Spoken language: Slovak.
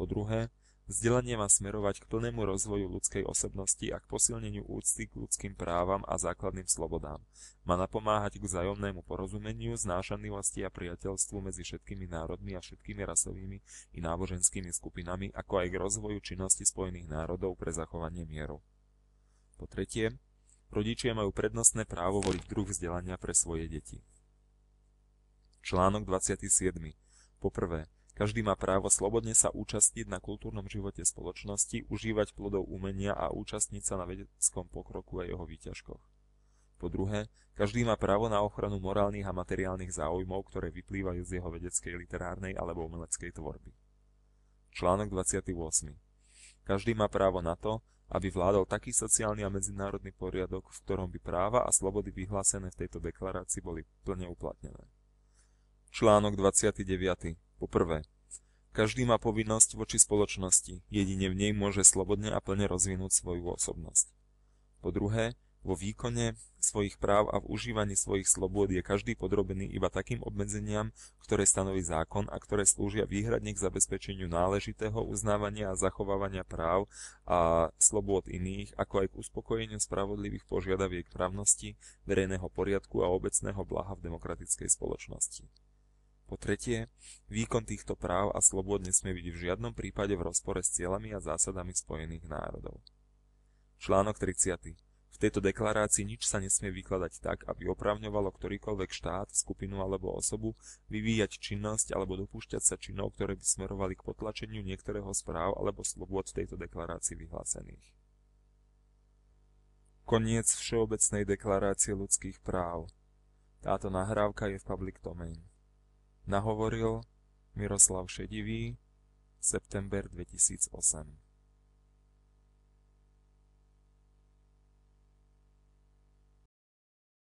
Po druhé, vzdelanie má smerovať k plnému rozvoju ľudskej osobnosti a k posilneniu úcty k ľudským právam a základným slobodám. Má napomáhať k vzájomnému porozumeniu, znášanlivosti a priateľstvu medzi všetkými národmi a všetkými rasovými i náboženskými skupinami, ako aj k rozvoju činnosti Spojených národov pre zachovanie mieru. Po tretie, rodičia majú prednostné právo voliť druh vzdelania pre svoje deti. Článok 27. Po prvé, každý má právo slobodne sa účastniť na kultúrnom živote spoločnosti, užívať plodov umenia a účastniť sa na vedeckom pokroku a jeho výťažkoch. Po druhé, každý má právo na ochranu morálnych a materiálnych záujmov, ktoré vyplývajú z jeho vedeckej, literárnej alebo umeleckej tvorby. Článok 28. Každý má právo na to, aby vládol taký sociálny a medzinárodný poriadok, v ktorom by práva a slobody vyhlásené v tejto deklarácii boli plne uplatnené. Článok 29. Po prvé, každý má povinnosť voči spoločnosti, jedine v nej môže slobodne a plne rozvinúť svoju osobnosť. Po druhé, vo výkone svojich práv a v užívaní svojich slobôd je každý podrobený iba takým obmedzeniam, ktoré stanoví zákon a ktoré slúžia výhradne k zabezpečeniu náležitého uznávania a zachovávania práv a slobôd iných, ako aj k uspokojeniu spravodlivých požiadaviek právnosti, verejného poriadku a obecného blaha v demokratickej spoločnosti. Po tretie, výkon týchto práv a slobôd nesmie byť v žiadnom prípade v rozpore s cieľami a zásadami Spojených národov. Článok 30. V tejto deklarácii nič sa nesmie vykladať tak, aby opravňovalo ktorýkoľvek štát, skupinu alebo osobu vyvíjať činnosť alebo dopúšťať sa činov, ktoré by smerovali k potlačeniu niektorého z práv alebo slobôd v tejto deklarácii vyhlásených. Koniec Všeobecnej deklarácie ľudských práv. Táto nahrávka je v public domain. Nahovoril Miroslav Šedivý, september 2008.